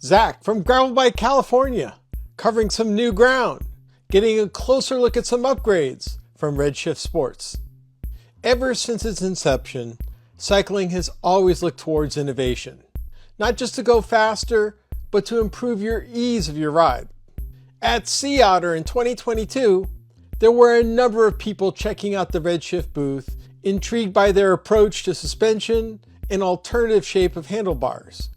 Zach from Gravel Bike, California, covering some new ground, getting a closer look at some upgrades from Redshift Sports. Ever since its inception, cycling has always looked towards innovation, not just to go faster, but to improve your ease of your ride. At Sea Otter in 2022, there were a number of people checking out the Redshift booth, intrigued by their approach to suspension and alternative shape of handlebars.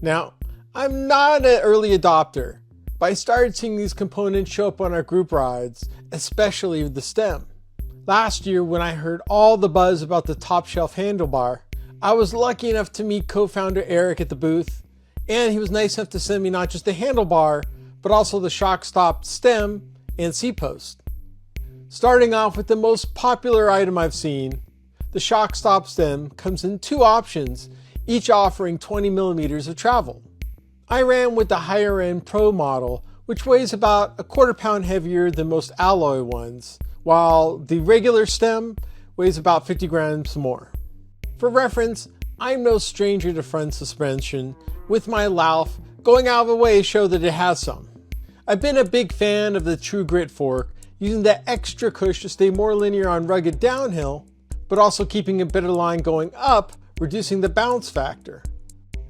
Now, I'm not an early adopter, but I started seeing these components show up on our group rides, especially the stem. Last year, when I heard all the buzz about the top shelf handlebar, I was lucky enough to meet co-founder Eric at the booth, and he was nice enough to send me not just the handlebar, but also the ShocStop Stem and Seatpost. Starting off with the most popular item I've seen, the ShocStop Stem comes in two options, each offering 20 millimeters of travel. I ran with the higher end Pro model, which weighs about a quarter pound heavier than most alloy ones, while the regular stem weighs about 50 grams more. For reference, I'm no stranger to front suspension, with my Lauf going out of the way to show that it has some. I've been a big fan of the True Grit fork, using that extra push to stay more linear on rugged downhill, but also keeping a better line going up, reducing the bounce factor.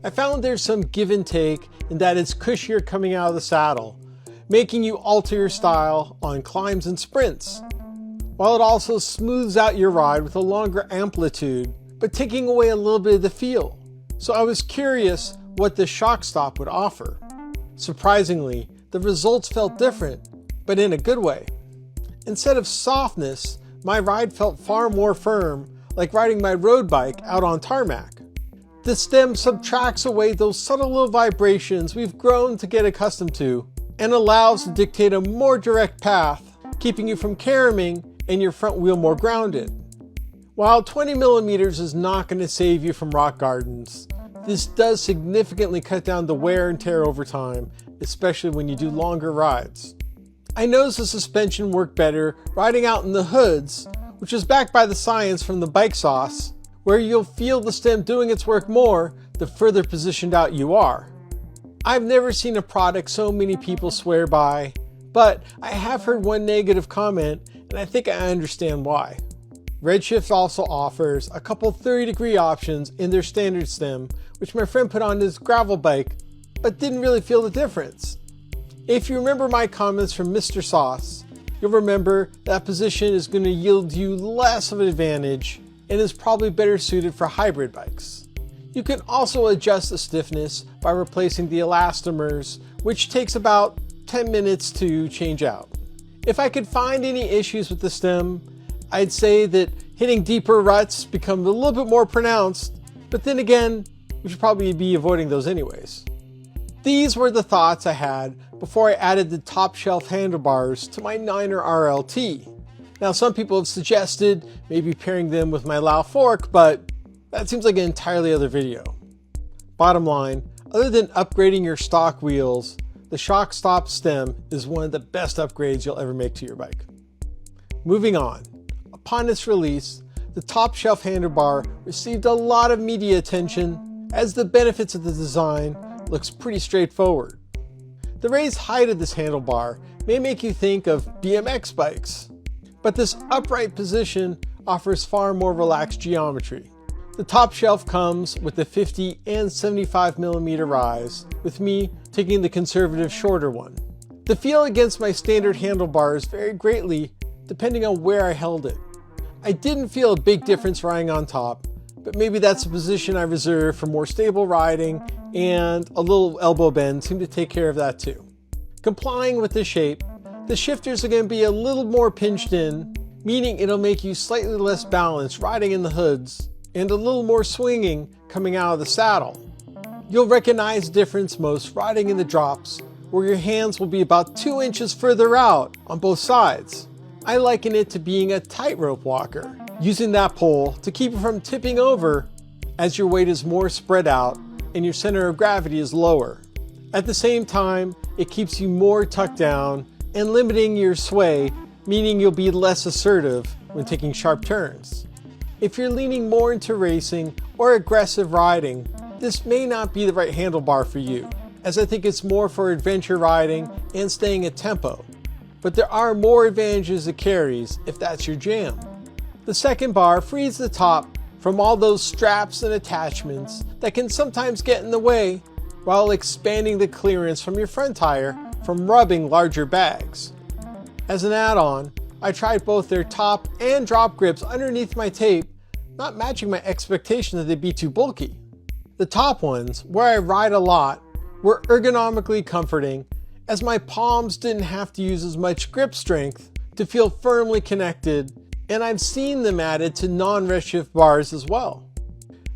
I found there's some give and take in that it's cushier coming out of the saddle, making you alter your style on climbs and sprints, while it also smooths out your ride with a longer amplitude, but taking away a little bit of the feel. So I was curious what the ShocStop would offer. Surprisingly, the results felt different, but in a good way. Instead of softness, my ride felt far more firm, like riding my road bike out on tarmac. The stem subtracts away those subtle little vibrations we've grown to get accustomed to, and allows to dictate a more direct path, keeping you from caroming and your front wheel more grounded. While 20 millimeters is not going to save you from rock gardens, this does significantly cut down the wear and tear over time, especially when you do longer rides. I noticed the suspension worked better riding out in the hoods, which is backed by the science from the bike sauce, where you'll feel the stem doing its work more the further positioned out you are. I've never seen a product so many people swear by, but I have heard one negative comment, and I think I understand why. Redshift also offers a couple 30-degree options in their standard stem, which my friend put on his gravel bike, but didn't really feel the difference. If you remember my comments from Mr. Sauce, you'll remember that position is going to yield you less of an advantage and is probably better suited for hybrid bikes. You can also adjust the stiffness by replacing the elastomers, which takes about 10 minutes to change out. If I could find any issues with the stem, I'd say that hitting deeper ruts become a little bit more pronounced, but then again, you should probably be avoiding those anyways. These were the thoughts I had before I added the top shelf handlebars to my 9er RLT. Now, some people have suggested maybe pairing them with my Lauf fork, but that seems like an entirely other video. Bottom line, other than upgrading your stock wheels, the ShocStop Stem is one of the best upgrades you'll ever make to your bike. Moving on, upon its release, the top shelf handlebar received a lot of media attention, as the benefits of the design looks pretty straightforward. The raised height of this handlebar may make you think of BMX bikes, but this upright position offers far more relaxed geometry. The top shelf comes with a 50 and 75 millimeter rise, with me taking the conservative shorter one. The feel against my standard handlebars varied greatly depending on where I held it. I didn't feel a big difference riding on top, but maybe that's a position I reserve for more stable riding, and a little elbow bend seemed to take care of that too. Complying with the shape, the shifters are going to be a little more pinched in, meaning it'll make you slightly less balanced riding in the hoods, and a little more swinging coming out of the saddle. You'll recognize the difference most riding in the drops, where your hands will be about 2 inches further out on both sides. I liken it to being a tightrope walker, using that pole to keep you from tipping over as your weight is more spread out and your center of gravity is lower. At the same time, it keeps you more tucked down and limiting your sway, meaning you'll be less assertive when taking sharp turns. If you're leaning more into racing or aggressive riding, this may not be the right handlebar for you. as I think it's more for adventure riding and staying at tempo, but there are more advantages it carries if that's your jam. The second bar frees the top from all those straps and attachments that can sometimes get in the way, while expanding the clearance from your front tire from rubbing larger bags. As an add-on, I tried both their top and drop grips underneath my tape, not matching my expectation that they'd be too bulky. The top ones, where I ride a lot, were ergonomically comforting, as my palms didn't have to use as much grip strength to feel firmly connected, and I've seen them added to non-Redshift bars as well.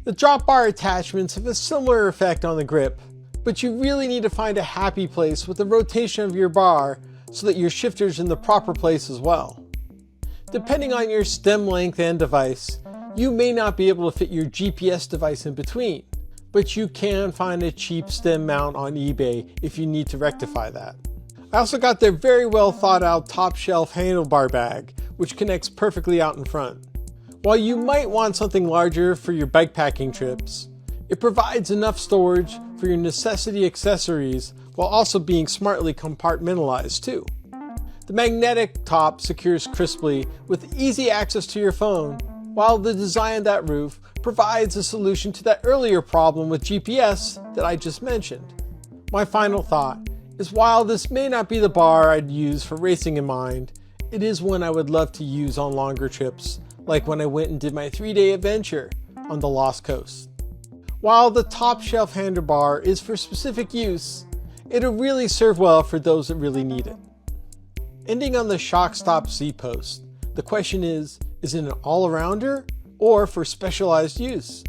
The drop bar attachments have a similar effect on the grip, but you really need to find a happy place with the rotation of your bar so that your shifter's in the proper place as well. Depending on your stem length and device, you may not be able to fit your GPS device in between, but you can find a cheap stem mount on eBay if you need to rectify that. I also got their very well thought out top shelf handlebar bag, which connects perfectly out in front. While you might want something larger for your bikepacking trips, it provides enough storage for your necessity accessories while also being smartly compartmentalized too. The magnetic top secures crisply with easy access to your phone, while the design of that roof provides a solution to that earlier problem with GPS that I just mentioned. My final thought is, while this may not be the bar I'd use for racing in mind, it is one I would love to use on longer trips, like when I went and did my 3-day adventure on the Lost Coast. While the top shelf handlebar is for specific use, it'll really serve well for those that really need it. Ending on the ShcokStop Seatpost, the question is it an all-arounder or for specialized use?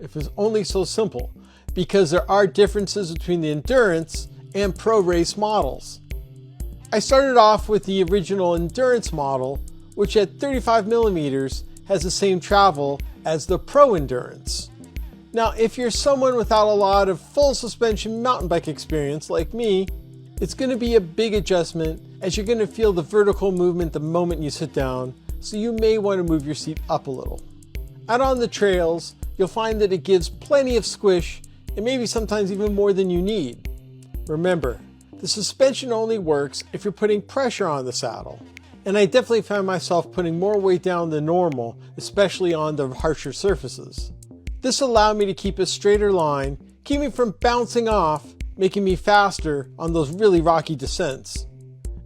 If it's only so simple, because there are differences between the endurance and pro race models. I started off with the original endurance model, which at 35mm has the same travel as the pro endurance. Now, if you're someone without a lot of full suspension mountain bike experience like me, it's going to be a big adjustment, as you're going to feel the vertical movement the moment you sit down, so you may want to move your seat up a little. Out on the trails, you'll find that it gives plenty of squish, and maybe sometimes even more than you need. Remember, the suspension only works if you're putting pressure on the saddle, and I definitely found myself putting more weight down than normal, especially on the harsher surfaces. This allowed me to keep a straighter line, keep me from bouncing off, making me faster on those really rocky descents.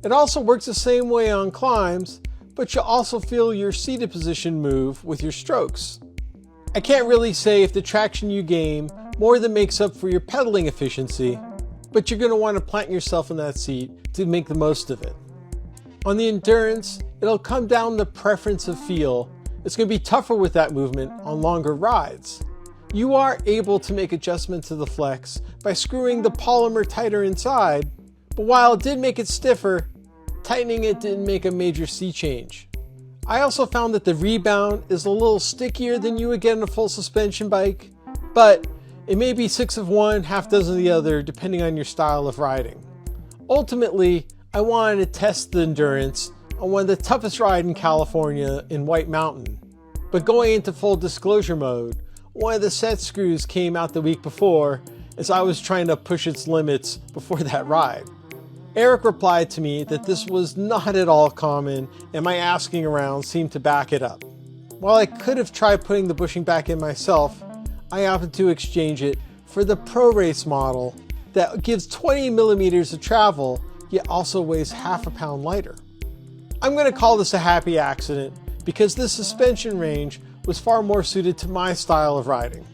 It also works the same way on climbs, but you'll also feel your seated position move with your strokes. I can't really say if the traction you gain more than makes up for your pedaling efficiency, but you're going to want to plant yourself in that seat to make the most of it. On the endurance, it'll come down to preference of feel. It's going to be tougher with that movement on longer rides. You are able to make adjustments to the flex by screwing the polymer tighter inside, but while it did make it stiffer, tightening it didn't make a major sea change. I also found that the rebound is a little stickier than you would get in a full suspension bike, but it may be 6 of one, half dozen of the other, depending on your style of riding. Ultimately, I wanted to test the endurance on one of the toughest rides in California in White Mountain. But going into full disclosure mode, one of the set screws came out the week before as I was trying to push its limits before that ride. Eric replied to me that this was not at all common, and my asking around seemed to back it up. While I could have tried putting the bushing back in myself, I opted to exchange it for the Pro Race model that gives 20mm of travel, yet also weighs half a pound lighter. I'm going to call this a happy accident because this suspension range was far more suited to my style of riding.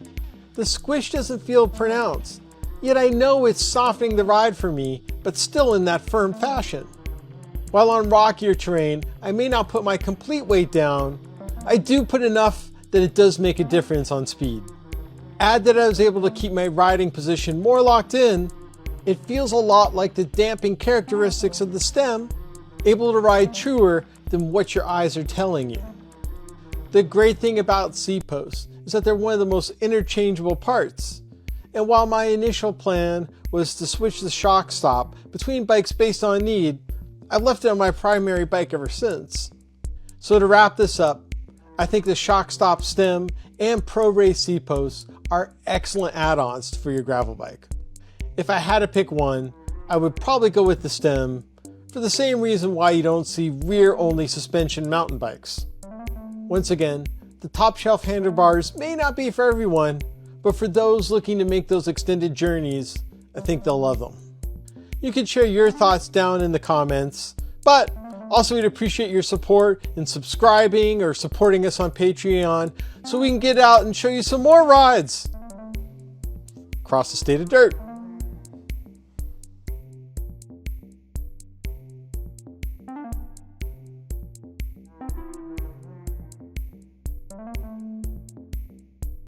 The squish doesn't feel pronounced, yet I know it's softening the ride for me, but still in that firm fashion. While on rockier terrain, I may not put my complete weight down, I do put enough that it does make a difference on speed. Add that I was able to keep my riding position more locked in, it feels a lot like the damping characteristics of the stem, able to ride truer than what your eyes are telling you. The great thing about Seatposts is that they're one of the most interchangeable parts. And while my initial plan was to switch the ShockStop between bikes based on need, I've left it on my primary bike ever since. So to wrap this up, I think the ShockStop Stem and Pro Race Seatposts are excellent add-ons for your gravel bike. If I had to pick one, I would probably go with the Stem, for the same reason why you don't see rear-only suspension mountain bikes. Once again, the top shelf handlebars may not be for everyone, but for those looking to make those extended journeys, I think they'll love them. You can share your thoughts down in the comments, but also we'd appreciate your support in subscribing or supporting us on Patreon so we can get out and show you some more rides across the state of dirt.